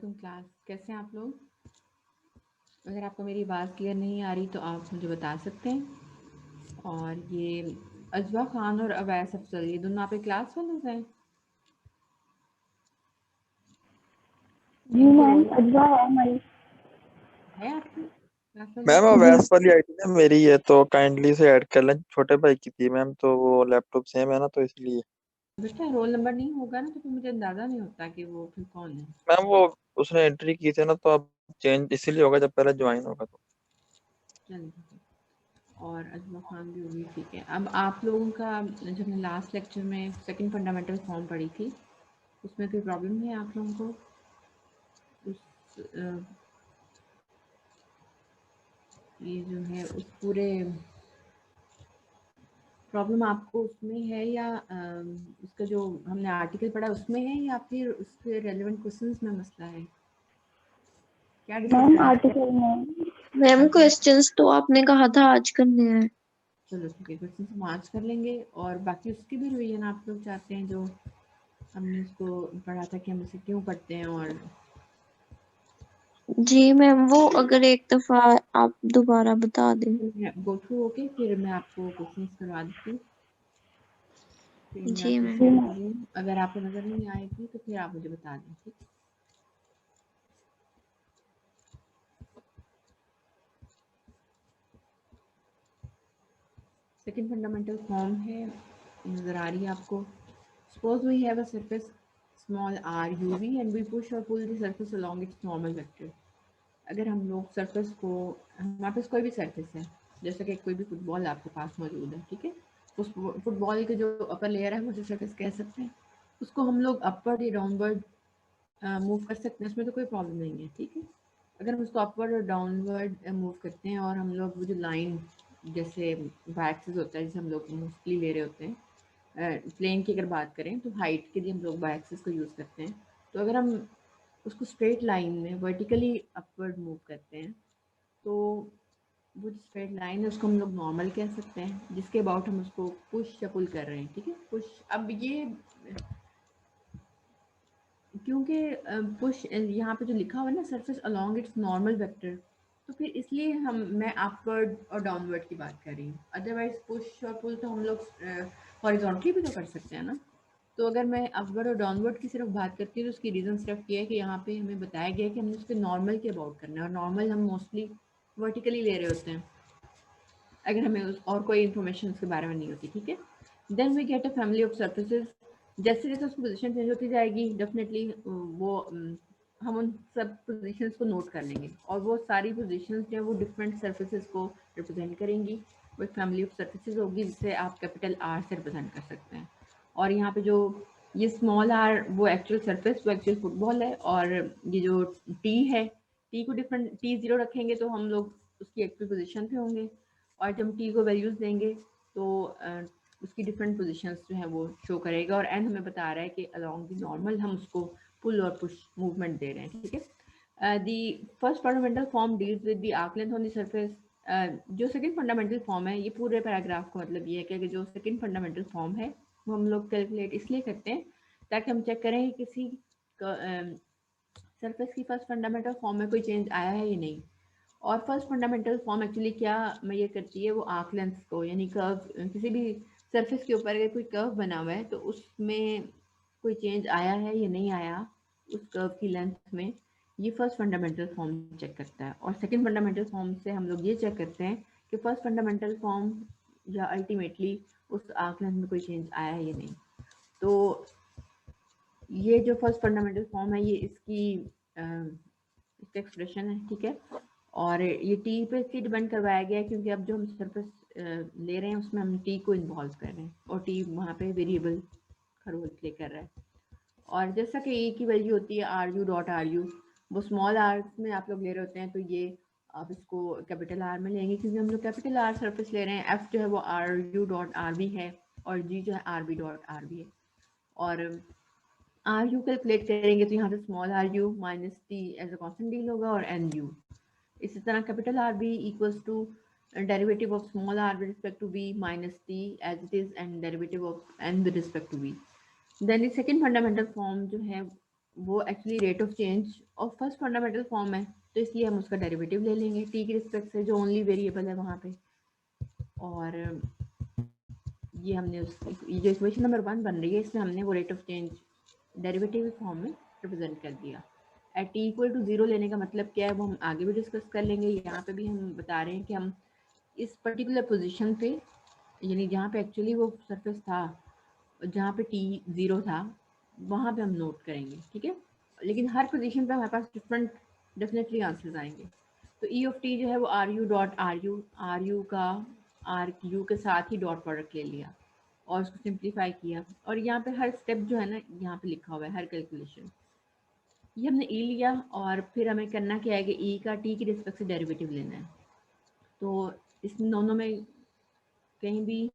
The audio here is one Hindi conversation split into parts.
तुम क्लास कैसे हैं आप लोग? अगर आपको मेरी आवाज़ क्लियर नहीं आ रही तो आप मुझे बता सकते हैं। और ये अजवा खान और अवैस अफजल, ये दोनों आपके क्लास फेलोज हैं? जी इनके मैम, रोल अजवा है हमारी। है आपकी क्लास में मैम लोग? जी अवैस वाली आईडी ना मेरी है, तो काइंडली से ऐड कर लें। छोटे भाई की थी मैम, तो वो लैपटॉप सेम है ना, तो इसलिए। बेटा रोल नंबर नहीं होगा ना तो फिर मुझे अंदाज़ा नहीं होता कि वो फिर कौन है। मैम वो उसने एंट्री की थी ना, तो अब चेंज इसीलिए होगा जब पहले ज्वाइन होगा तो। चलिए ठीक है। और अजवा खान भी होगी, ठीक है। अब आप लोगों का जब मैं लास्ट लेक्चर में सेकंड फंडामेंटल फॉर्म पढ़ी थी, उसमें कोई प्रॉब्लम है आप लोगों को? उस ये जो है उस पूरे प्रॉब्लम आपको उसमें है या उसका जो हमने आर्टिकल पढ़ा उसमें है या फिर उसके रेलेवेंट क्वेश्चंस में मसला है? क्या डिस्कस मैम, करना है? आर्टिकल में। मैम आर्टिकल, क्वेश्चंस तो आपने कहा था आज करने हैं। चलो ठीक है, क्वेश्चन हम आज कर लेंगे। और बाकी उसकी भी रिवीजन आप लोग चाहते हैं जो हमने उसको पढ़ा था कि हम उसे क्यों पढ़ते हैं? और जी मैम, वो अगर एक दफा आप दोबारा बता दें। गो थ्रू होके फिर मैं आपको क्वेश्चंस करवा देती हूँ। फिर मैं जी आपको मैम। शेयर कर दूँ, अगर आपको नज़र नहीं आएगी तो फिर आप मुझे बता दें, ठीक है? सेकेंड फंडामेंटल फॉर्म है, नज़र आ रही है आपको? Suppose we have a surface small r uv and we push or pull the surface along its normal vector. अगर हम लोग सरफेस को, हमारे पास कोई भी सरफेस है, जैसे कि कोई भी फुटबॉल आपके पास मौजूद है, ठीक है? उस फुटबॉल के जो अपर लेयर है मुझे सरफेस कह सकते हैं, उसको हम लोग अपवर्ड या डाउनवर्ड मूव कर सकते हैं, उसमें तो कोई प्रॉब्लम नहीं है, ठीक है? अगर हम उसको अपवर्ड और डाउनवर्ड मूव करते हैं और हम लोग वो जो लाइन जैसे बैक्सेस होता है जिसे हम लोग मोस्टली ले रहे होते हैं, प्लेन की अगर बात करें तो हाइट के लिए हम लोग बाय एक्सिस को यूज़ करते हैं। तो अगर हम उसको स्ट्रेट लाइन में वर्टिकली अपवर्ड मूव करते हैं तो वो जो स्ट्रेट लाइन है उसको हम लोग नॉर्मल कह सकते हैं, जिसके अबाउट हम उसको पुश या पुल कर रहे हैं, ठीक है? पुश, अब ये क्योंकि पुश यहाँ पे जो लिखा हुआ है ना, surface along it's normal vector, तो फिर इसलिए मैं अपवर्ड और डाउनवर्ड की बात कर रही हूँ। अदरवाइज पुश और पुल तो हम लोग हॉरिजॉन्टली भी तो कर सकते हैं ना। तो अगर मैं अपवर्ड और डाउनवर्ड की सिर्फ बात करती हूँ तो उसकी रीज़न सिर्फ ये है कि यहाँ पे हमें बताया गया है कि हमने उसके नॉर्मल के अबाउट करना है, और नॉर्मल हम मोस्टली वर्टिकली ले रहे होते हैं अगर हमें और कोई इन्फॉर्मेशन उसके बारे में नहीं होती, ठीक है? Then we get a family of surfaces. जैसे जैसे उसकी पोजीशन चेंज होती जाएगी डेफिनेटली वो हम उन सब पोजीशंस को नोट कर लेंगे, और वो सारी पोजीशंस जो है वो डिफरेंट सर्फेसेस को रिप्रेजेंट करेंगी। वो एक फैमिली ऑफ सर्फेसेस होगी जिसे आप कैपिटल आर से रिप्रेजेंट कर सकते हैं। और यहाँ पे जो ये स्मॉल आर वो एक्चुअल सरफेस, वो एक्चुअल फुटबॉल है, और ये जो टी है, टी को डिफरेंट टी जीरो रखेंगे तो हम लोग उसकी एक्चुअल पोजीशन पे होंगे, और जब टी को वैल्यूज़ देंगे तो उसकी डिफरेंट पोजीशंस जो है वो शो करेगा, और एन हमें बता रहा है कि अलोंग द नॉर्मल हम उसको पुल और पुश मूवमेंट दे रहे हैं, ठीक है? The first fundamental form deals with the arc length on the surface. जो सेकंड फंडामेंटल फॉर्म है, ये पूरे पैराग्राफ का मतलब ये है कि जो सेकंड फंडामेंटल फॉर्म है वो हम लोग कैलकुलेट इसलिए करते हैं ताकि हम चेक करें कि किसी सरफेस की फर्स्ट फंडामेंटल फॉर्म में कोई चेंज आया है या नहीं। और फर्स्ट फंडामेंटल फॉर्म एक्चुअली क्या मेजर करती है, वो आर्क लेंथ को, यानी कर्व, किसी भी सरफेस के ऊपर अगर कोई कर्व बना हुआ है तो उसमें कोई चेंज आया है या नहीं आया उस कर्व की लेंथ में, ये फर्स्ट फंडामेंटल फॉर्म चेक करता है। और सेकंड फंडामेंटल फॉर्म से हम लोग ये चेक करते हैं कि फर्स्ट फंडामेंटल फॉर्म या अल्टीमेटली उस आर्क लेंथ में कोई चेंज आया है या नहीं। तो ये जो फर्स्ट फंडामेंटल फॉर्म है ये इसका एक्सप्रेशन है, ठीक है? और ये टी पे इसलिए डिपेंड करवाया गया है क्योंकि अब जो हम सरफेस ले रहे हैं उसमें हम टी को इन्वॉल्व कर रहे हैं, और टी वहाँ पे वेरिएबल का रोल प्ले कर रहा है। और जैसा कि ए की वैल्यू होती है r u dot r u, वो स्मॉल आर में आप लोग ले रहे होते हैं, तो ये आप इसको कैपिटल आर में लेंगे क्योंकि हम लोग कैपिटल आर सरफेस ले रहे हैं। एफ जो है वो r u dot r b है, और जी जो है r b dot r b है। और आर यू कैलकुलेट करेंगे तो यहाँ पे small r u minus t as a constant deal होगा, और एन यू इसी तरह capital r b equals to derivative of small r with respect to b minus t as it is, and derivative of n with respect to b. Then second fundamental form जो है वो actually rate of change of first fundamental form है, तो इसलिए हम उसका डेरिवेटिव ले लेंगे टी की रिस्पेक्ट से, जो ओनली वेरिएबल है वहाँ पे। और ये हमने ये जो इक्वेशन नंबर 1 बन रही है, इसमें हमने वो rate of change derivative form में रिप्रेजेंट कर दिया। एट टी इक्वल टू 0 लेने का मतलब क्या है वो हम आगे भी डिस्कस कर लेंगे। यहाँ पे भी हम बता रहे हैं कि हम इस पर्टिकुलर पोजीशन पे, यानी जहाँ पे एक्चुअली वो सरफेस था, जहाँ पे टी 0 था, वहाँ पे हम नोट करेंगे, ठीक है। लेकिन हर पोजीशन पे हमारे पास डिफरेंट डेफिनेटली आंसर्स आएंगे। तो ई ऑफ टी जो है वो आर यू का आर यू के साथ ही डॉट प्रोडक्ट ले लिया और उसको सिंप्लीफाई किया, और यहाँ पे हर स्टेप जो है ना यहाँ पे लिखा हुआ है, हर कैलकुलेशन। ये हमने ई लिया और फिर हमें करना क्या है कि ई का टी की रिस्पेक्ट से डेरिवेटिव लेना है। तो इस दोनों में कहीं भी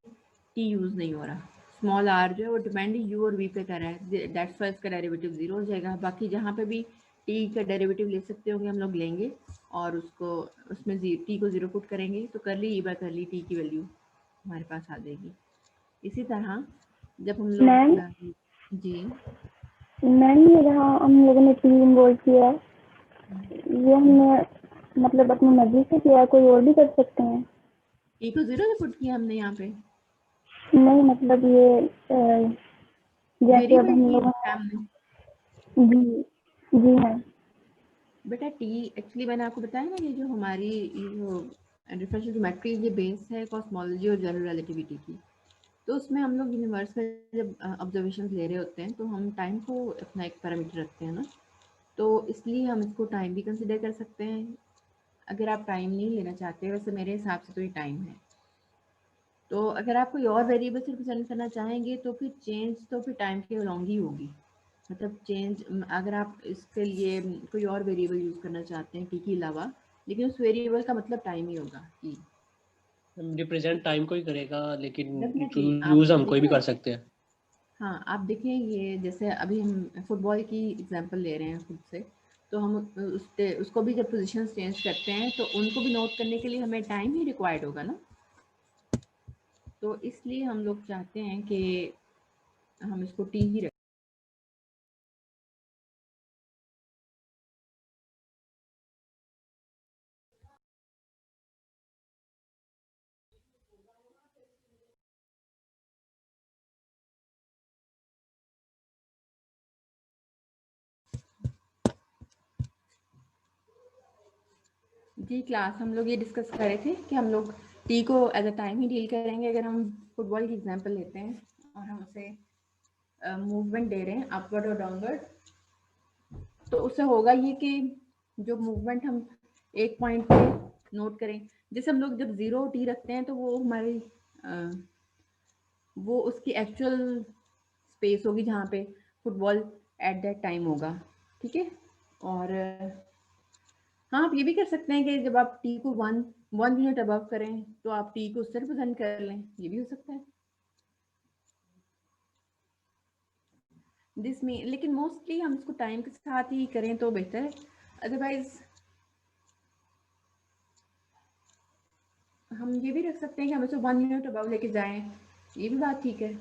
टी यूज़ नहीं हो रहा। स्मॉल आर जो है वो डिपेंड यू और वी पे कर रहा है, दैट्स वाई इसका डेरिवेटिव 0 हो जाएगा। बाकी जहाँ पे भी टी का डेरिवेटिव ले सकते होंगे हम लोग लेंगे और उसको उसमें टी को 0 पुट करेंगे, तो कर ली ई बाय कर ली टी की वैल्यू हमारे पास आ जाएगी। इसी तरह जब हम लोग मैम जी मैम ये जहाँ हम लोगों ने टीम बोल किया है, ये हमने मतलब अपनी मर्जी से किया, कोई और भी कर सकते हैं? टी को 0 से पुट किया हमने यहाँ पे, नहीं मतलब ये जैसे अब वेरिएबल हम टी लोग, हमने। जी जी हाँ बेटा टी एक्चुअली मैंने आपको बताया ना, ये जो हमारी ये जो डिफरेंशियल ज्योमेट्री, ये बेस है कॉस्मोलॉजी और जनरल रिलेटिविटी की। तो उसमें हम लोग यूनिवर्स में जब ऑब्जर्वेशन ले रहे होते हैं तो हम टाइम को अपना एक पैरामीटर रखते हैं ना, तो इसलिए हम इसको टाइम भी कंसिडर कर सकते हैं। अगर आप टाइम नहीं लेना चाहते, वैसे मेरे हिसाब से तो ये टाइम है। तो अगर आप कोई और वेरिएबल से रिप्रेजेंट करना चाहेंगे तो फिर चेंज तो फिर टाइम के अलॉन्ग ही होगी। मतलब चेंज, अगर आप इसके लिए कोई और वेरिएबल यूज़ करना चाहते हैं टी के अलावा, लेकिन उस वेरिएबल का मतलब टाइम ही होगा ई। रिप्रेजेंट टाइम को ही करेगा, लेकिन डेफिनेटली आप यूज हम कोई भी देखें, कर सकते हैं। हाँ आप देखें, ये जैसे अभी हम फुटबॉल की एग्जांपल ले रहे हैं खुद से, तो हम उसको भी जब पोजीशन चेंज करते हैं तो उनको भी नोट करने के लिए हमें टाइम ही रिक्वायर्ड होगा ना। तो इसलिए हम लोग चाहते हैं कि हम इसको टी ही रखें। जी क्लास, हम लोग ये डिस्कस कर रहे थे कि हम लोग टी को एज अ टाइम ही डील करेंगे। अगर हम फुटबॉल की एग्जांपल लेते हैं और हम उसे मूवमेंट दे रहे हैं अपवर्ड और डाउनवर्ड, तो उससे होगा ये कि जो मूवमेंट हम एक पॉइंट पे नोट करें, जैसे हम लोग जब 0 टी रखते हैं तो वो हमारी वो उसकी एक्चुअल स्पेस होगी जहाँ पे फुटबॉल एट दैट टाइम होगा, ठीक है। और हाँ, आप ये भी कर सकते हैं कि जब आप टी को वन यूनिट अबव करें तो आप टी को उससे रिप्रेजेंट कर लें, ये भी हो सकता है। दिस में लेकिन मोस्टली हम इसको टाइम के साथ ही करें तो बेहतर है, अदरवाइज हम ये भी रख सकते हैं कि हम इसे 1 यूनिट अबव लेके जाएं, ये भी बात ठीक है।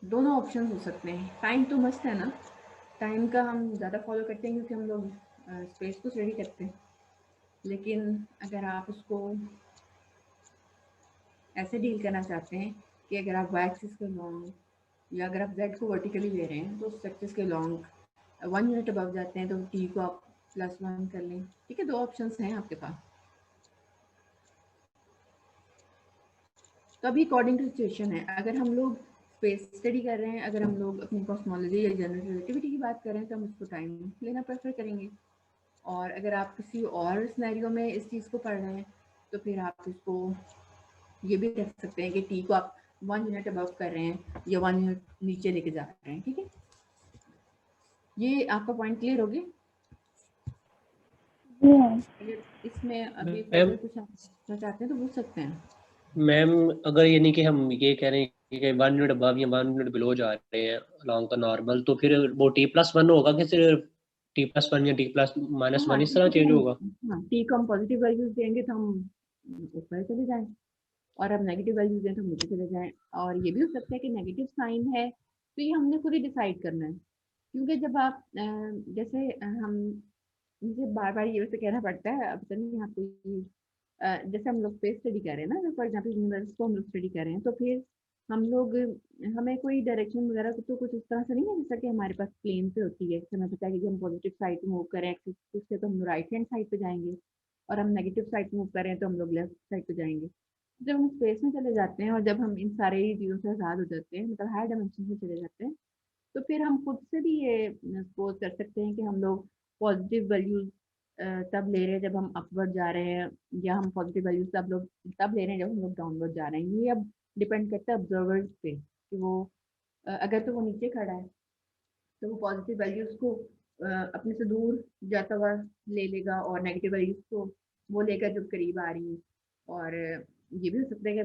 दोनों ऑप्शन हो सकते हैं। टाइम तो मस्त है ना, टाइम का हम ज़्यादा फॉलो करते हैं क्योंकि हम लोग स्पेस को स्टडी करते हैं। लेकिन अगर आप उसको ऐसे डील करना चाहते हैं कि अगर आप वाई एक्सिस के लॉन्ग या अगर आप जेड को वर्टिकली ले रहे हैं तो उस एक्सिस के लॉन्ग 1 यूनिट अबव जाते हैं तो टी को आप +1 कर लें, ठीक है। 2 ऑप्शंस हैं आपके पास। तो अभी अकॉर्डिंग टू सिचुएशन है, अगर हम लोग स्पेस स्टडी कर रहे हैं, अगर हम लोग अपनी कॉस्मोलॉजी या जनरल रिलेटिविटी की बात कर रहे हैं तो हम उसको टाइम लेना प्रेफर करेंगे। और अगर आप किसी और सिनेरियो में इस चीज़ को पढ़ रहे हैं तो फिर आप इसको ये भी रख सकते हैं कि टी को आप 1 यूनिट अबव कर रहे हैं या 1 यूनिट नीचे लेके जा रहे हैं, ठीक है। ये आपका पॉइंट क्लियर हो गया? जी हाँ अगर इसमें अभी मैम फर्दर कुछ आप पूछना चाहते हैं तो पूछ सकते हैं। मैम अगर ये नहीं कि हम ये कह रहे हैं कि 1 यूनिट अबव या 1 यूनिट बिलो जा रहे हैं अलॉन्ग द नॉर्मल, तो फिर वो T+1 होगा कि सिर्फ T+1 या T+-1 इस टी तरह को तो चेंज हम, होगा? हाँ टी को हम पॉजिटिव वैल्यूज देंगे तो हम ऊपर चले जाएं, और अब नेगेटिव वैल्यूज दें तो नीचे चले जाएं। और ये भी हो सकता है कि नेगेटिव साइन है तो ये हमने खुद ही डिसाइड करना है क्योंकि जब आप जैसे हम मुझे बार बार ये वैसे कहना पड़ता है, अब तो नहीं आपको ये जैसे हम लोग स्पेस स्टडी कर रहे हैं ना, फॉर एग्जाम्पल यूनिवर्स को हम लोग स्टडी कर रहे हैं, तो फिर हम लोग हमें कोई डायरेक्शन वगैरह तो कुछ उस तरह से नहीं है जैसा कि हमारे पास प्लेन पे होती है कि हमें पता है कि हम पॉजिटिव साइड पे मूव करें एक्सिस से तो हम राइट हैंड साइड पे जाएंगे, और हम नेगेटिव साइड पे मूव करें तो हम लोग लेफ्ट साइड पे जाएंगे। जब हम स्पेस में चले जाते हैं और जब हम इन सारे चीज़ों से आज़ाद हो जाते हैं, मतलब हायर डायमेंशन में चले जाते हैं, तो फिर हम खुद से भी ये सपोज कर सकते हैं कि हम लोग पॉजिटिव वैल्यूज तब ले रहे हैं जब हम अपवर्ड जा रहे हैं, या हम पॉजिटिव वैल्यूज तब ले रहे हैं जब हम लोग डाउनवर्ड जा रहे हैं। ये अब डिपेंड करता है ऑब्जर्वर पे कि वो अगर तो वो नीचे खड़ा है तो वो पॉजिटिव वैल्यूज को अपने से दूर जाता हुआ ले लेगा, और नेगेटिव वैल्यूज को वो लेकर जो करीब आ रही है। और ये भी हो सकता है कि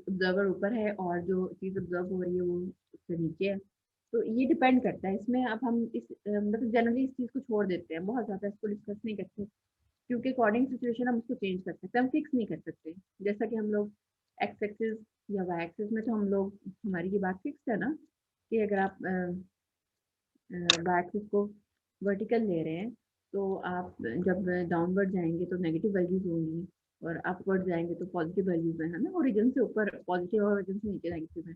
ऑब्जर्वर ऊपर है और जो चीज़ ऑब्जर्व हो रही है वो उससे नीचे है। तो ये डिपेंड करता है इसमें। अब हम इस मतलब जनरली इस चीज़ को छोड़ देते हैं, बहुत ज़्यादा इसको डिस्कस नहीं करते, क्योंकि अकॉर्डिंग सिचुएशन हम उसको चेंज कर सकते हैं, हम फिक्स नहीं कर सकते। जैसा कि हम लोग एक्स एक्सिस या वाई एक्सिस में तो हम लोग, हमारी ये बात फिक्स है ना कि अगर आप वाई एक्सिस को वर्टिकल ले रहे हैं तो आप जब डाउनवर्ड जाएंगे तो नेगेटिव वैल्यूज होंगी, और अपवर्ड जाएंगे तो पॉजिटिव वैल्यूज है ना, ओरिजिन से ऊपर पॉजिटिव और ओरिजिन से नीचे नेगेटिव है।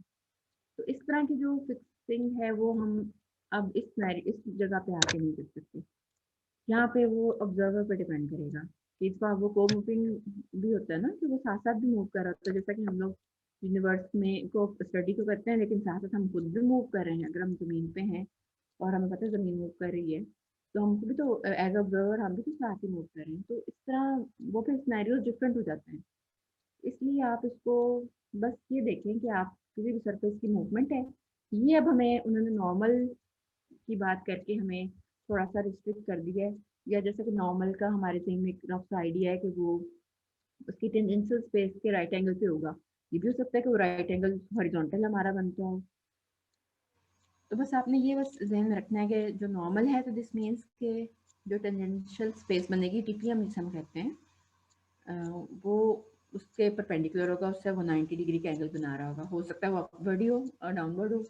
तो इस तरह की जो फिक्सिंग है वो हम अब इस जगह पे आके नहीं कर सकते। यहाँ पे वो ऑब्जर्वर पे डिपेंड करेगा कि इस बार वो को मूविंग भी होता है ना, कि वो साथ साथ भी मूव कर रहा होता है, जैसा कि हम लोग यूनिवर्स में को स्टडी तो करते हैं लेकिन साथ साथ हम खुद भी मूव कर रहे हैं। अगर हम जमीन पे हैं और हमें पता है ज़मीन मूव कर रही है, तो हम भी तो एज ऑब्जर्वर हम भी तो साथ ही मूव कर रहे हैं। तो इस तरह वो फिर सिनेरियोज डिफरेंट हो जाते हैं। इसलिए आप इसको बस ये देखें कि आप किसी भी सरफेस की मूवमेंट है, ये अब हमें उन्होंने नॉर्मल की बात करके हमें थोड़ा सा रिस्ट्रिक्ट कर दिया है। या जैसे कि नॉर्मल का हमारे टीम में एक रफ सा आइडिया है कि वो उसकी टेंजेंशियल स्पेस के राइट एंगल पे होगा। ये भी हो सकता है कि वो राइट एंगल हॉरिजॉन्टल हमारा बनता हो। तो बस आपने ये बस ज़हन में रखना है कि जो नॉर्मल है तो दिस मीन्स के जो टेंजेंशियल स्पेस बनेगी टीपीएम जिसे हम कहते हैं, वो उसके परपेंडिकुलर होगा, उससे वो 90 डिग्री का एंगल बना रहा होगा। हो सकता है वो अपवर्ड ही हो और डाउनवर्ड हो,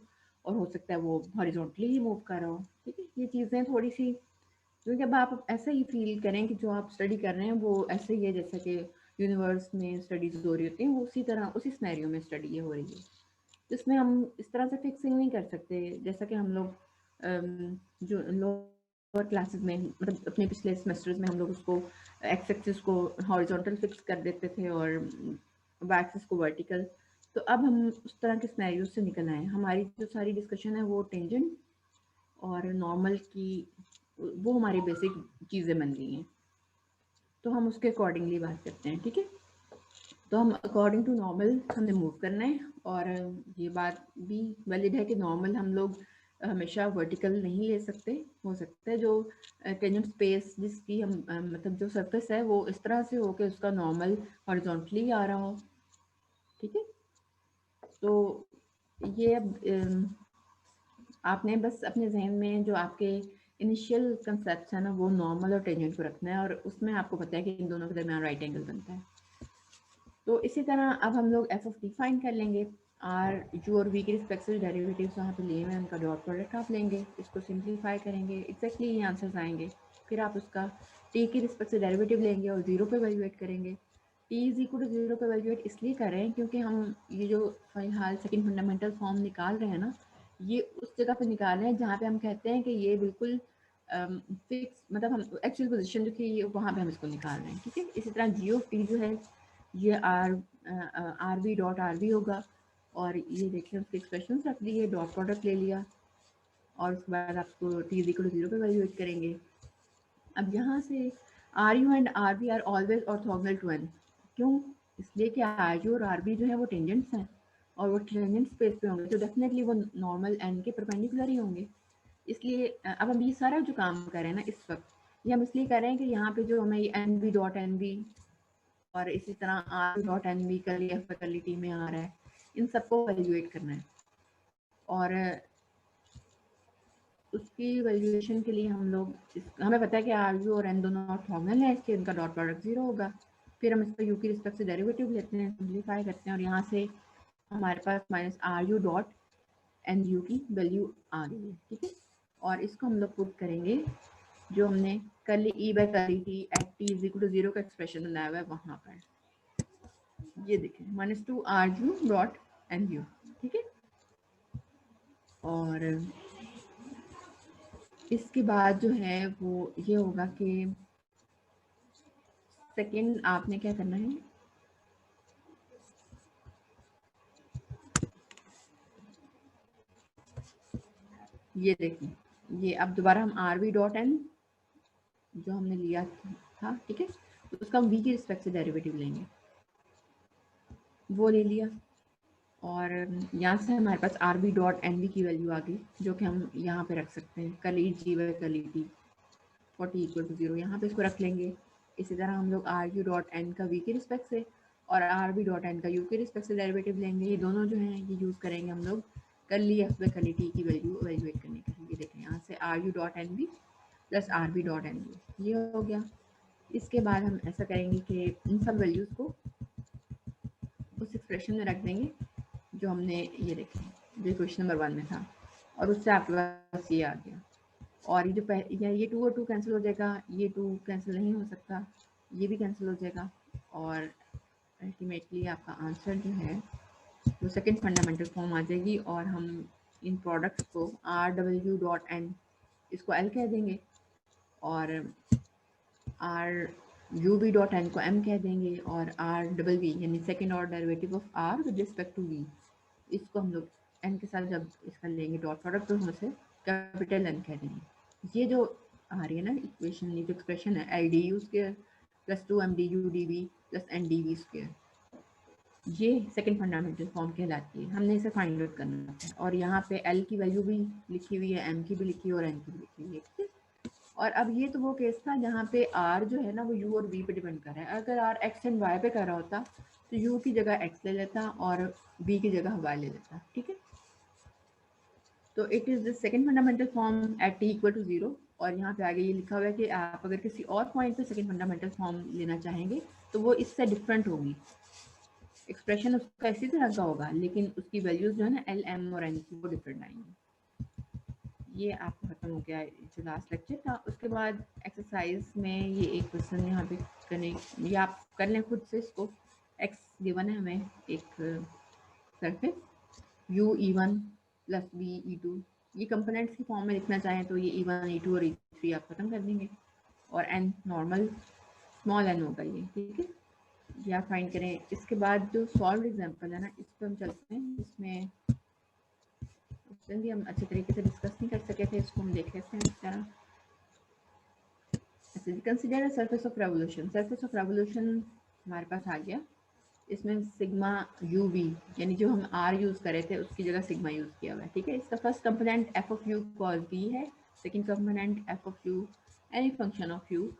और हो सकता है वो हॉरिजॉन्टली ही मूव कर रहा हो। ठीक है, ये चीज़ें थोड़ी सी, क्योंकि अब आप ऐसा ही फील करें कि जो आप स्टडी कर रहे हैं वो ऐसे ही है जैसा कि यूनिवर्स में स्टडीज हो रही होती हैं, वो उसी तरह उसी सिनेरियो में स्टडी ये हो रही है। जिसमें हम इस तरह से फिक्सिंग नहीं कर सकते जैसा कि हम लोग जो लोअर क्लासेस में, मतलब अपने पिछले सेमेस्टर्स में हम लोग उसको एक्स एक्सिस को हॉरिजॉन्टल फिक्स कर देते थे और वाई एक्सिस को वर्टिकल। तो अब हम उस तरह के सिनेरियो से निकल आए। हमारी जो सारी डिस्कशन है वो टेंजेंट और नॉर्मल की, वो हमारी बेसिक चीज़ें बन गई हैं, तो हम उसके अकॉर्डिंगली बात करते हैं। ठीक है, तो हम अकॉर्डिंग टू नॉर्मल हमने मूव करना है। और ये बात भी वैलिड है कि नॉर्मल हम लोग हमेशा वर्टिकल नहीं ले सकते। हो सकता है जो टेंजेंट स्पेस जिसकी हम मतलब जो सरफेस है वो इस तरह से हो कि उसका नॉर्मल हॉरिजॉन्टली आ रहा हो। ठीक है, तो ये अब आपने बस अपने जहन में जो आपके इनिशियल कंसेप्ट है ना, वो नॉर्मल और टेंजेंट को रखना है, और उसमें आपको पता है कि इन दोनों के दरमियान राइट एंगल बनता है। तो इसी तरह अब हम लोग एफ ऑफ टी फाइंड कर लेंगे। आर यू और वी के रिस्पेक्ट से डेरिवेटिव्स वहाँ पे लिए हुए हैं, उनका डॉट प्रोडक्ट आप लेंगे, इसको सिंप्लीफाई करेंगे, एक्जैक्टली ये आंसर्स आएंगे। फिर आप उसका टी की रिस्पेक्ट से डेरिवेटिव लेंगे और जीरो पे वैल्यूएट करेंगे। T is equal to zero पे वैल्यूएट इसलिए कर रहे हैं क्योंकि हम ये जो फिलहाल सेकेंड फंडामेंटल फॉर्म निकाल रहे हैं ना, ये उस जगह पे निकाल रहे हैं जहाँ पे हम कहते हैं कि ये बिल्कुल फिक्स, मतलब हम एक्चुअल पोजीशन जो कि वहाँ पे हम इसको निकाल रहे हैं। ठीक है, इसी तरह जी ऑफ टी जो है ये r b dot r b होगा, और ये देखिए उसके एक्सप्रेशन रख दिए, डॉट प्रोडक्ट ले लिया, और उसके बाद आपको t is equal to zero पे वैल्यूएट करेंगे। अब यहाँ से r u and r b are always orthogonal to n. क्यों? इसलिए कि आर यू और आर बी जो है वो टेंजेंट्स हैं, और वो टेंजेंट स्पेस पे होंगे तो डेफिनेटली वो नॉर्मल एन के परपेंडिकुलर ही होंगे। इसलिए अब हम ये सारा जो काम कर रहे हैं ना इस वक्त, ये हम इसलिए कर रहे हैं कि यहाँ पे जो हमें n b dot n b और इसी तरह r dot n b curly f curly t में आ रहा है, इन सबको वैल्यूएट करना है। और उसकी वैल्यूएशन के लिए हम लोग हमें पता है कि आर यू और एन दोनों ऑर्थोगोनल है, इसलिए इनका डॉट प्रोडक्ट जीरो होगा। फिर हम इसका यू की रिस्पेक्ट से डेरिवेटिव लेते हैं, सिंप्लीफाई करते हैं, और यहाँ से हमारे पास minus r u dot n u की वैल्यू आ गई है। ठीक है, और इसको हम लोग पुट करेंगे जो हमने curly e by curly t at t is equal to 0 का एक्सप्रेशन बनाया हुआ है वहाँ पर। ये देखें -2 r u dot n u, ठीक है। और इसके बाद जो है वो ये होगा कि सेकंड आपने क्या करना है, ये देखिए ये अब दोबारा हम आर वी डॉट एन जो हमने लिया था, ठीक है, तो उसका हम वी की रिस्पेक्ट से डेरिवेटिव लेंगे, वो ले लिया। और यहाँ से हमारे पास r b dot n v की वैल्यू आ गई जो कि हम यहाँ पे रख सकते हैं, curly g by curly t for t equal to 0, यहाँ पे इसको रख लेंगे। इसी तरह हम लोग आर यू डॉट एन का वी के रिस्पेक्ट से और आर बी डॉट एन का यू के रिस्पेक्ट से डेरिवेटिव लेंगे। ये दोनों जो हैं ये यूज़ करेंगे हम लोग curly f by curly t की वैल्यू एवेल्युएट करने के लिए। देखें यहाँ से r u dot n v plus r b dot n v, ये हो गया। इसके बाद हम ऐसा करेंगे कि इन सब वैल्यूज़ को उस एक्सप्रेशन में रख देंगे जो हमने ये देखें जो क्वेश्चन नंबर 1 में था, और उससे आपके पास ये आ गया। और ये जो ये 2 और 2 कैंसिल हो जाएगा, ये 2 कैंसिल नहीं हो सकता, ये भी कैंसिल हो जाएगा, और अल्टीमेटली आपका आंसर जो है वो सेकंड फंडामेंटल फॉर्म आ जाएगी। और हम इन प्रोडक्ट्स को आर डब्ल्यू डॉट एन इसको एल कह देंगे और r u b dot N को एम कह देंगे और आर डबल वी यानी second order derivative of r with respect to v, इसको हम लोग एन के साथ जब इसका लेंगे डॉट प्रोडक्ट तो हम उसे कैपिटल एन कह देंगे। ये जो आ रही है ना इक्वेशन, ये जो एक्सप्रेशन है L D you square plus 2 m d U D we plus N D we square, ये सेकंड फंडामेंटल फॉर्म कहलाती है। हमने इसे फाइंड आउट करना है और यहाँ पे एल की वैल्यू भी लिखी हुई है, एम की भी लिखी है और एन की भी लिखी हुई है, ठीक है। और अब ये तो वो केस था जहाँ पे आर जो है ना वो यू और वी पे डिपेंड कर रहा है। अगर आर एक्स एंड वाई पे कर रहा होता तो यू की जगह एक्स ले लेता और वी की जगह वाई ले लेता, ठीक है। तो it is the second fundamental form at t equal to 0। और यहाँ पे आगे ये लिखा हुआ है कि आप अगर किसी और पॉइंट पे सेकंड फंडामेंटल फॉर्म लेना चाहेंगे तो वो इससे डिफरेंट होगी, एक्सप्रेशन उसका इसी तरह का होगा लेकिन उसकी वैल्यूज जो है ना एल एम और एन की वो डिफरेंट आएंगी। ये आपको खत्म हो गया जो लास्ट लेक्चर था। उसके बाद एक्सरसाइज में ये एक क्वेश्चन यहाँ पे करने, ये आप कर लें खुद से। इसको एक्स गिवन है हमें एक surface you E1 plus B E2, ये कंपोनेंट्स की फॉर्म में लिखना चाहें तो ये E1 E2 और E3 आप खत्म कर देंगे और एन नॉर्मल स्मॉल एन होगा ये, ठीक है। ये आप फाइंड करें। इसके बाद जो सॉल्व एग्जाम्पल है ना इस पर हम चलते हैं, इसमें भी हम अच्छे तरीके से डिस्कस नहीं कर सके थे, इसको हम देख लेते हैं इस तरह। Consider a surface of revolution, surface of revolution हमारे पास आ गया। इसमें सिग्मा यू वी यानी जो हम आर यूज़ करे थे उसकी जगह सिग्मा यूज़ किया हुआ है, ठीक है। इसका first component f of u cos b है, second component f of u any function of u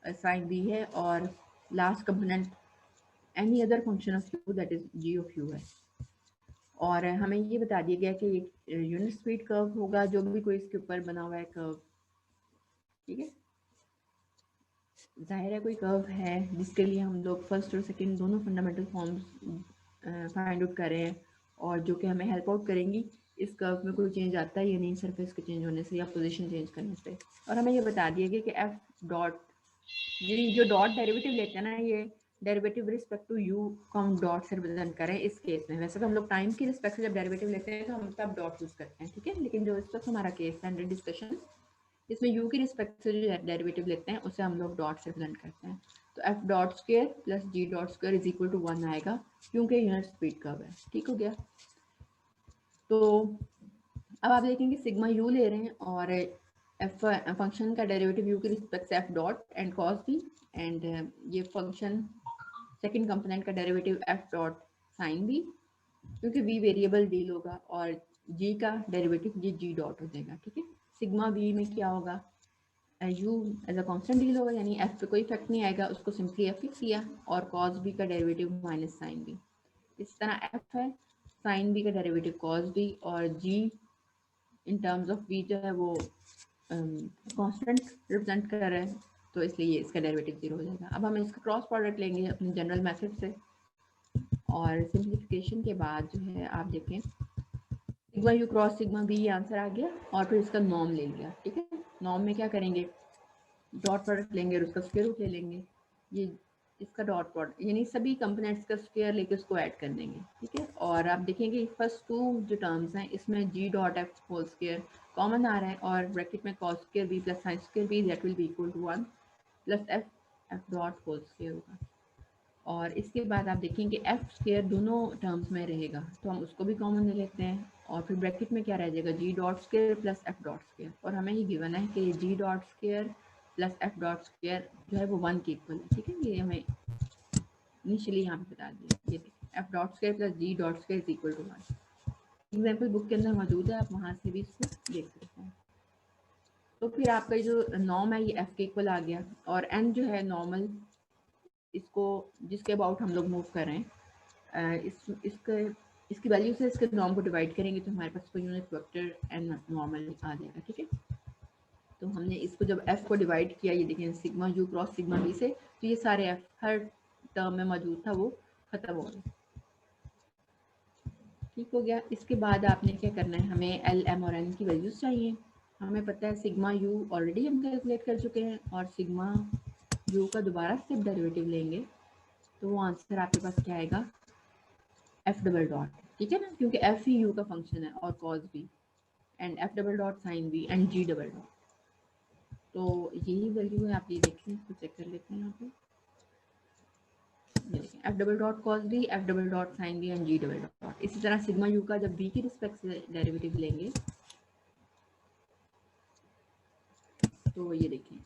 sine b है, और last component any other function of u that is g of u है। और हमें ये बता दिया गया कि ये यूनिट स्पीड कर्व होगा जो भी कोई इसके ऊपर बना हुआ है कर्व, ठीक है। जाहिर है कोई कर्व है जिसके लिए हम लोग फर्स्ट और सेकंड दोनों फंडामेंटल फॉर्म्स फाइंड आउट कर रहे हैं और जो कि हमें हेल्प आउट करेंगी इस कर्व में कोई चेंज आता है या नहीं सरफेस के चेंज होने से या पोजीशन चेंज करने से। और हमें ये बता दिया गया कि एफ डॉट ये जो डॉट डेरिवेटिव लेते हैं ना ये डेरिवेटिव रिस्पेक्ट टू यू को हम डॉट से रिप्रेजेंट करें इस केस में। वैसे तो हम लोग टाइम की रिस्पेक्ट से जब डेरिवेटिव लेते हैं तो हम तब डॉट यूज़ करते हैं, ठीक है। लेकिन जो इस वक्त हमारा केस है अंडर डिस्कशन इसमें यू की रिस्पेक्ट से जो डेरिवेटिव लेते हैं उसे हम लोग डॉट से रिप्रेजेंट करते हैं। तो f dot square plus g dot square is equal to 1 आएगा क्योंकि यूनिट स्पीड कर्व है, ठीक हो गया। तो अब आप देखेंगे सिग्मा यू ले रहे हैं और एफ फंक्शन का डेरिवेटिव यू के रिस्पेक्ट से f dot and cos b, and ये फंक्शन सेकंड कंपोनेंट का derivative f dot sine b क्योंकि वी वेरिएबल डील होगा और जी का डेरिवेटिव ये जी डॉट हो जाएगा, ठीक है। सिग्मा बी में क्या होगा, u as a constant deal होगा यानी एफ पे कोई इफेक्ट नहीं आएगा, उसको सिंपली एफ लिख लिया और कॉस बी का डेरिवेटिव माइनस साइन बी। इस तरह एफ है साइन बी का डेरिवेटिव कॉस बी और जी इन टर्म्स ऑफ बी जो है वो कांस्टेंट रिप्रेजेंट कर रहा है तो इसलिए इसका डेरिवेटिव 0 हो जाएगा। अब हम इसका क्रॉस प्रोडक्ट लेंगे अपने जनरल मेथड से और सिंप्लीफिकेशन के बाद जो है आप देखें sigma u cross sigma b ये आंसर आ गया और फिर इसका नॉर्म ले लिया। ठीक है, नॉर्म में क्या करेंगे, डॉट प्रोडक्ट लेंगे और उसका स्क्वायर रूट ले लेंगे, ये इसका डॉट प्रोडक्ट यानी सभी कंपोनेंट्स का स्क्वायर लेके उसको ऐड कर देंगे। ठीक है, और आप देखेंगे फर्स्ट टू जो टर्म्स हैं इसमें g dot f whole square common आ रहा है और ब्रैकेट में cos square B plus sine square b that will be equal to 1 plus F dot whole square होगा। और इसके बाद आप देखेंगे एफ स्क्वायर दोनों टर्म्स में रहेगा तो हम उसको भी कॉमन ले लेते हैं और फिर ब्रैकेट में क्या रह जाएगा, g dot square plus F dot square, और हमें ये गिवन है कि g dot square plus F dot square जो है वो 1 के इक्वल है। ठीक है, ये हमें इनिशियली यहाँ पे बता दिया। ये देखिए f dot square plus g dot square is equal to 1, example book के अंदर मौजूद है, आप वहाँ से भी इसको देख सकते हैं। तो फिर आपका जो नॉर्म है ये एफ के इक्वल आ गया और एन जो है नॉर्मल इसको जिसके अबाउट हम लोग मूव कर रहे हैं इसकी वैल्यू से इसके नॉर्म को डिवाइड करेंगे तो हमारे पास कोई यूनिट वेक्टर एन नॉर्मल आ जाएगा। ठीक है, तो हमने इसको जब एफ को डिवाइड किया, ये देखें sigma u cross sigma b से, तो ये सारे एफ हर टर्म में मौजूद था वो खत्म हो गया। ठीक हो गया। इसके बाद आपने क्या करना है, हमें एल एम और एन की वैल्यूज चाहिए। हमें पता है सिग्मा यू ऑलरेडी हम कैलकुलेट कर चुके हैं और सिग्मा यू का दोबारा स्टेप डेरिवेटिव लेंगे तो वो आंसर आपके पास क्या आएगा, एफ डबल डॉट। ठीक है ना, क्योंकि एफ ही यू का फंक्शन है और cos b and f double dot sine b and g double dot, तो यही वैल्यू है। आप ये देखें, इसको चेक कर लेते हैं यहाँ पे, f double dot cos B f double dot sine b and g double dot. इसी तरह सिग्मा यू का जब बी की रिस्पेक्ट से डेरिवेटिव लेंगे तो ये देखें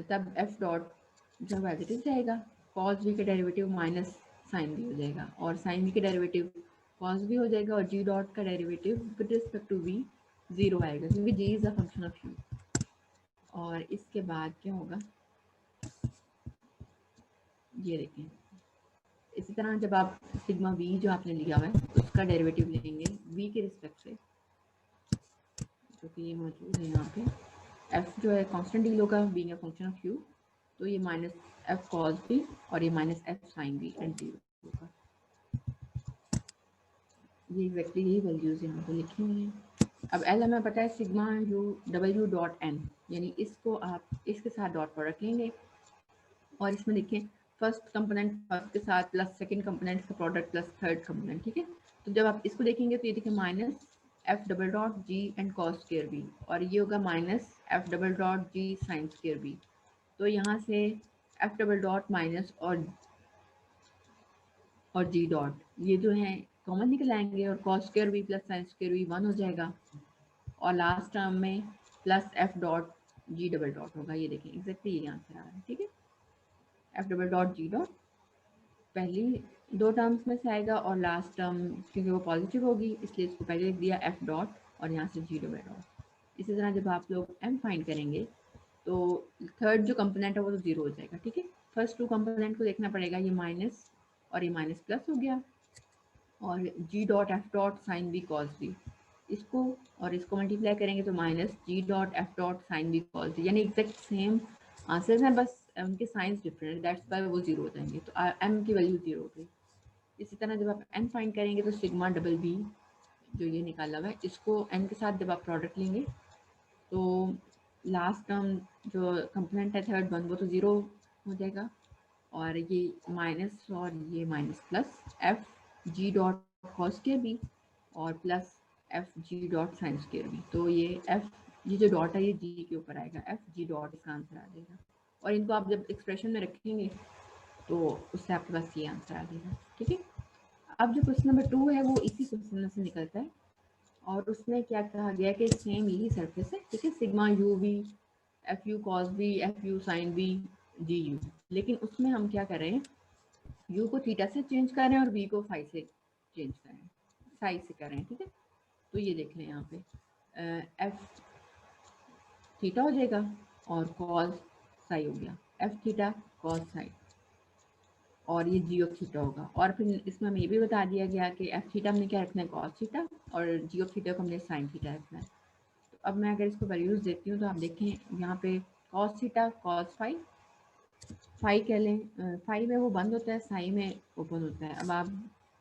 तब एफ डॉट जब एज इट इज रहेगा, कॉस बी का डेरिवेटिव माइनस साइन बी हो जाएगा और साइन बी का डेरिवेटिव कॉस बी हो जाएगा और जी डॉट का derivative with respect to b 0 आएगा क्योंकि g is a function of u. और इसके बाद क्या होगा, ये देखें इसी तरह जब आप सिग्मा वी जो आपने लिया हुआ है उसका डेरिवेटिव लेंगे वी के रिस्पेक्ट से, जो कि ये मौजूद है यहाँ पे, एफ जो है कांस्टेंट डील होगा being a function of u, तो ये माइनस एफ कॉस बी और ये minus f sine b and d होगा। ये एग्जैक्टली यही वैल्यूज यहाँ पे लिखी हुई हैं। अब एल हमें पता है सिग्मा यू डब्ल्यू डॉट एन, यानी इसको आप इसके साथ डॉट प्रोडक्ट लेंगे और इसमें देखें फर्स्ट कंपोनेंट फर्स्ट के साथ प्लस सेकंड कंपोनेंट का प्रोडक्ट प्लस थर्ड कंपोनेंट। ठीक है, तो जब आप इसको देखेंगे तो ये देखें minus F double dot G and cos square B और ये होगा minus F double dot G sine square B. तो यहाँ से एफ डबल डॉट माइनस और जी डॉट ये जो है कॉमन निकल आएंगे और cos square B plus sine square B 1 हो जाएगा और लास्ट टर्म में plus F dot G double dot होगा। ये देखें एग्जैक्टली ये आंसर आ रहा है। ठीक है, एफ डबल डॉट जी डॉट पहली दो टर्म्स में से आएगा और लास्ट टर्म क्योंकि वो पॉजिटिव होगी इसलिए इसको पहले लिख दिया एफ डॉट और यहाँ से जी डबल डॉट। इसी तरह जब आप लोग एम फाइंड करेंगे तो थर्ड जो कंपोनेंट है वो तो 0 हो जाएगा। ठीक है, फर्स्ट टू कंपोनेंट को देखना पड़ेगा, ये माइनस और ये माइनस प्लस हो गया और g dot f dot sine b cos b, इसको और इसको मल्टीप्लाई करेंगे तो minus g dot f dot sine b cos b, यानी एग्जैक्ट सेम आंसर्स हैं बस उनके साइंस डिफरेंट है, दैट्स वाई वो 0 हो जाएंगे। तो एम की वैल्यू 0 हो गई। इसी तरह जब आप एन फाइंड करेंगे तो सिग्मा डबल बी जो ये निकाला हुआ है इसको एन के साथ जब आप प्रोडक्ट लेंगे तो लास्ट टर्म जो कंपोनेंट है थर्ड वन वो तो 0 हो जाएगा और ये माइनस और ये minus plus f g dot cos square B और plus f g dot sine square B. तो ये एफ ये जो डॉट है ये जी के ऊपर आएगा, एफ जी डॉट इसका आंसर आ जाएगा और इनको आप जब एक्सप्रेशन में रखेंगे तो उससे आपके पास ये आंसर आ जाएगा। ठीक है, अब जो क्वेश्चन नंबर 2 है वो इसी क्वेश्चन में से निकलता है और उसमें क्या कहा गया कि सेम यही सरफेस है। ठीक है, sigma U V F U cos B F U sine B G U, लेकिन उसमें हम क्या कर रहे हैं, यू को थीटा से चेंज कर रहे हैं और वी को फाई से चेंज कर रहे हैं, साई से कर रहे हैं। ठीक है, तो ये देख लें यहाँ पे एफ थीटा हो जाएगा और कॉस साई हो गया, एफ थीटा कॉस साई और ये जी ऑफ थीटा होगा। और फिर इसमें हमें ये भी बता दिया गया कि एफ थीटा हमने क्या रखना है कॉस थीटा और जी ऑफ थीटा को हमने साइन थीटा रखना है। तो अब मैं अगर इसको वैल्यूज देती हूँ तो आप देखें यहाँ पे cos theta cos phi, phi कह लें फाई में वो बंद होता है साई में ओपन होता है। अब आप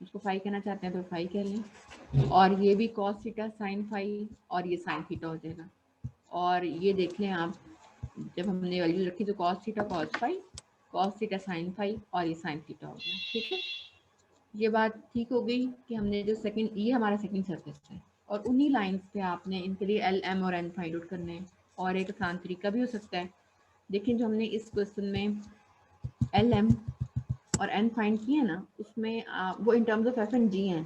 उसको फाई कहना चाहते हैं तो फाई कह लें, और ये भी कॉस थीटा साइन फाई, और ये साइन थीटा हो जाएगा। और ये देख लें आप, जब हमने वैल्यू रखी तो cos theta cos phi, cos theta sine phi, और ये साइन थीटा हो गया। ठीक है, ये बात ठीक हो गई कि हमने जो सेकंड, ये हमारा सेकंड सरफेस है, और उन्हीं लाइंस पे आपने इनके लिए एल एम और एन फाइंड आउट करने हैं। और एक आसान तरीका भी हो सकता है, देखिए जो हमने इस क्वेश्चन में एल एम और एन फाइंड किए ना, उसमें वो in terms of f and g हैं।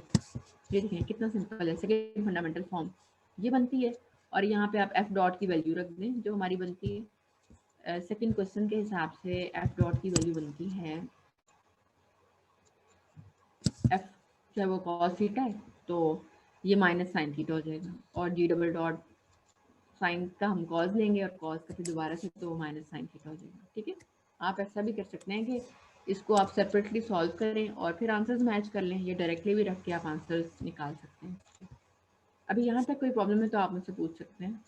ये देखें कितना सिंपल है, सेकेंड फंडामेंटल फॉर्म ये बनती है, और यहाँ पे आप एफ डॉट की वैल्यू रख दें जो हमारी बनती है सेकेंड क्वेश्चन के हिसाब से। एफ डॉट की वैल्यू बनती है एफ, चाहे वो कॉस थीटा है तो ये माइनस साइन थीटा हो जाएगा, और जी डबल डॉट साइन का हम कॉस लेंगे, और कॉस का फिर दोबारा से तो माइनस साइन थीटा हो जाएगा। ठीक है, आप ऐसा भी कर सकते हैं कि इसको आप सेपरेटली सॉल्व करें और फिर आंसर्स मैच कर लें, ये डायरेक्टली भी रख के आप आंसर्स निकाल सकते हैं। अभी यहाँ तक कोई प्रॉब्लम है तो आप मुझसे पूछ सकते हैं।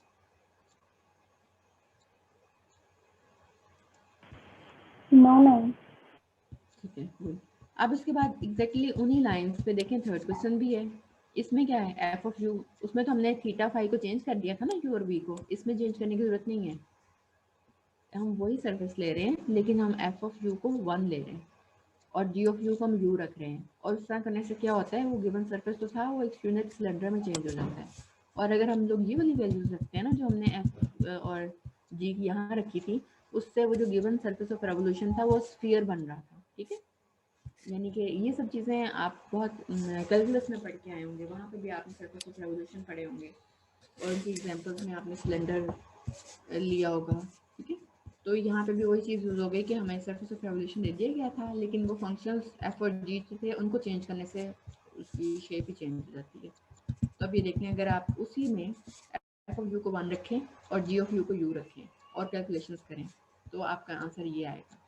No ma'am. ठीक है, cool। अब इसके बाद एग्जैक्टली उन्हीं लाइंस पे देखें, थर्ड क्वेश्चन भी है। इसमें क्या है, एफ ऑफ यू, उसमें तो हमने थीटा फाई को चेंज कर दिया था ना, यू और वी को, इसमें चेंज करने की जरूरत नहीं है। हम वही सर्फेस ले रहे हैं, लेकिन हम एफ ऑफ यू को 1 ले रहे हैं, और जी ऑफ यू को हम यू रख रहे हैं। और इस तरह करने से क्या होता है, वो गिवन सरफेस तो था वो एक यूनिट सिलेंडर में चेंज हो जाता है। और अगर हम लोग ये वाली वैल्यूज रखते हैं ना, जो हमने एफ और जी की यहाँ रखी थी, उससे वो जो गिवन सरफेस ऑफ रेवोल्यूशन था वो स्फीयर बन रहा था। ठीक है, यानी कि ये सब चीज़ें आप बहुत कैलकुलस में पढ़ के आए होंगे, वहाँ पे भी आपने सरफेस ऑफ रेवोल्यूशन पढ़े होंगे, और उनकी एग्जांपल्स में आपने सिलेंडर लिया होगा। ठीक है, तो यहाँ पे भी वही चीज़ यूज़ हो गई कि हमें सरफेस ऑफ रेवोल्यूशन दे दिया गया था, लेकिन वो फंक्शंस एफ और जी थे, उनको चेंज करने से उसकी शेप ही चेंज हो जाती है। तो अब ये देखें, अगर आप उसी में एफ ऑफ यू को 1 रखें और जी ऑफ यू को यू रखें और कैलकुलेशंस करें, तो आपका आंसर ये आएगा।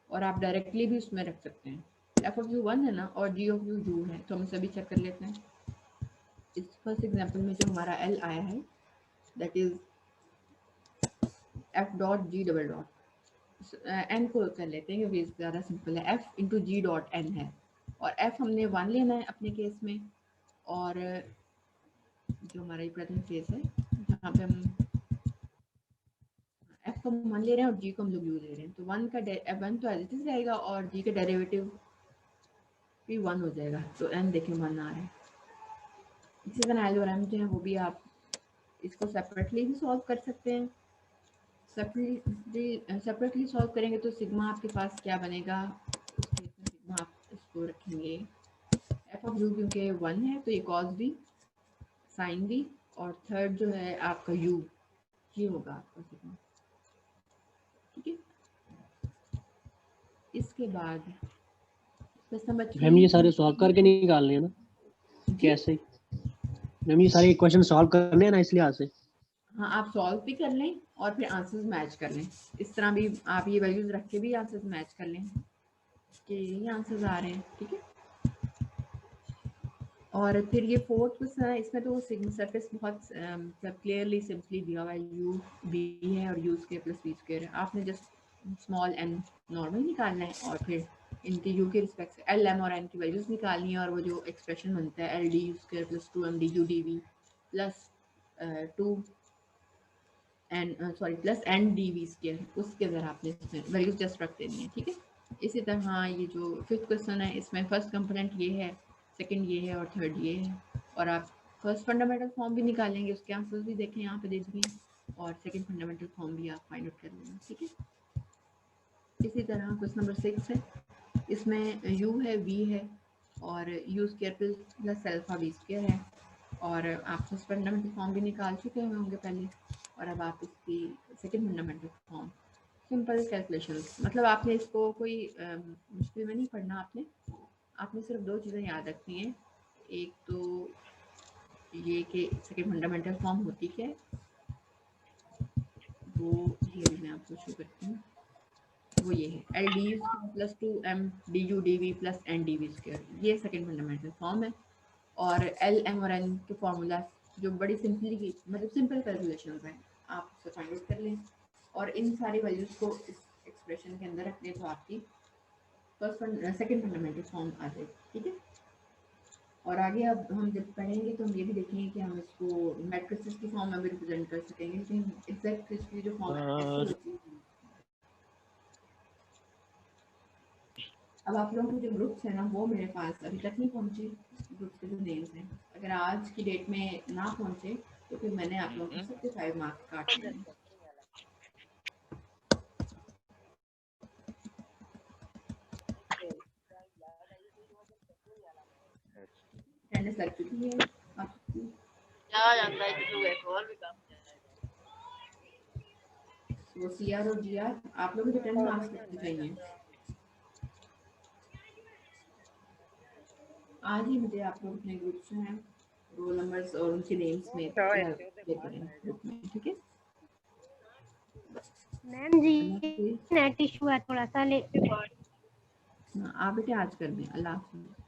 और आप डायरेक्टली भी उसमें रख सकते हैं, एफ ऑफ यू 1 है ना और जी ऑफ यू यू है, तो हम सभी चेक कर लेते हैं। इस फर्स्ट एग्जांपल में जो हमारा एल आया है, that is F dot G double dot, N को कर लेते हैं क्योंकि ज़्यादा सिंपल है, F into G dot N है, और एफ हमने 1 लेना है अपने केस में, और जो हमारा ये प्रेजेंट केस है जहाँ पे हम एफ को हम 1 ले रहे हैं और जी को हम लोग यू ले रहे हैं, तो 1 का 1 तो एज इट इज रहेगा, और जी का डेरिवेटिव भी 1 हो जाएगा, तो एन देखें 1 आ रहा है। इसी तरह एल्गोरिथम जो है वो भी आप इसको सेपरेटली भी सॉल्व कर सकते हैं। सेपरेटली सॉल्व करेंगे तो सिग्मा आपके पास क्या बनेगा, उस केस में सिग्मा आप इसको रखेंगे एफ ऑफ यू, क्योंकि 1 है तो ये कॉस भी साइन भी, और थर्ड जो है आपका यू, ये होगा आपका सिग्मा। ठीक है, इसके बाद क्वेश्चन नंबर 3 मैम ये सारे सॉल्व करके निकालने हैं ना, कैसे? मैम ये सारे क्वेश्चन सॉल्व करने हैं ना, इसलिए आज से। हाँ, आप सॉल्व भी कर लें और फिर आंसर्स मैच कर लें, इस तरह भी आप ये वैल्यूज रख के भी आंसर्स मैच कर लें कि यही आंसर्स आ रहे हैं। ठीक है, और फिर ये फोर्थ क्वेश्चन है, इसमें तो सिग्मा सरफेस बहुत क्लियरली सिंपली दिया हुआ है, यू बी है और U square plus B square है, आपने जस्ट स्मॉल एन नॉर्मल निकालना है, और फिर इनके यू के रिस्पेक्ट से एल एम और एन की वैल्यूज निकालनी है, और वो जो एक्सप्रेशन बनता है L D you square plus 2m D U D we plus 2 N sorry plus N D we square, उसके अंदर आपने इसमें वैल्यूज जस्ट रख देनी है। ठीक है, इसी तरह ये जो फिफ्थ क्वेश्चन है, इसमें फर्स्ट कंपोनेंट ये है, सेकंड ये है और थर्ड ये है, और आप फर्स्ट फंडामेंटल फॉर्म भी निकालेंगे, उसके आंसर्स भी देखें यहाँ पे दे दिए, और सेकंड फंडामेंटल फॉर्म भी आप फाइंड आउट कर लेंगे। ठीक है, इसी तरह क्वेश्चन नंबर 6 है, इसमें यू है वी है और U square plus alpha V square है, और आप फर्स्ट फंडामेंटल फॉर्म भी निकाल चुके होंगे पहले, और अब आप इसकी second fundamental form, simple calculation, मतलब आपने इसको कोई मुश्किल में नहीं पढ़ना, आपने सिर्फ 2 चीज़ें याद रखनी है, एक तो ये कि सेकंड फंडामेंटल फॉर्म होती क्या है, वो ये मैं आपको शो करती हूँ, वो ये है L D plus 2m D U D we plus N D we square, ये सेकंड फंडामेंटल फॉर्म है, और एल एम और एन के फार्मूला जो बड़ी सिंपली मतलब सिंपल कैलकुलेशन है, आप उससे फाइंड आउट कर लें, और इन सारी वैल्यूज को इस एक्सप्रेशन के अंदर रख दें तो आपकी फर्स्ट सेकंड फंडामेंटल फॉर्म आ जाएगी। ठीक है, और आगे अब हम जब पढ़ेंगे तो हम ये भी देखेंगे कि हम इसको मैट्रिसेस की फॉर्म में भी रिप्रेजेंट कर सकेंगे, लेकिन एग्जैक्ट इसकी जो फॉर्म है ऐसे होती है। अब आप लोगों के जो ग्रुप्स हैं ना वो मेरे पास अभी तक नहीं पहुंचे, ग्रुप्स के जो नेम्स हैं, अगर आज की डेट में ना पहुंचे तो फिर मैंने आप लोगों को 75 मार्क्स काट दिए। अटेंडेंस लग चुकी है आपकी। वो सीआर और जीआर आप लोगों के 10 मार्क्स कितने चाहिए? आज ही मुझे आप लोग अपने ग्रुप्स जो हैं रोल नंबर्स और उनके नेम्स में शेयर करें ग्रुप में, ठीक है? मैम जी नेट इशू है थोड़ा सा ले। आप बेटे आज कर दें। अल्लाह हाफ़िज़।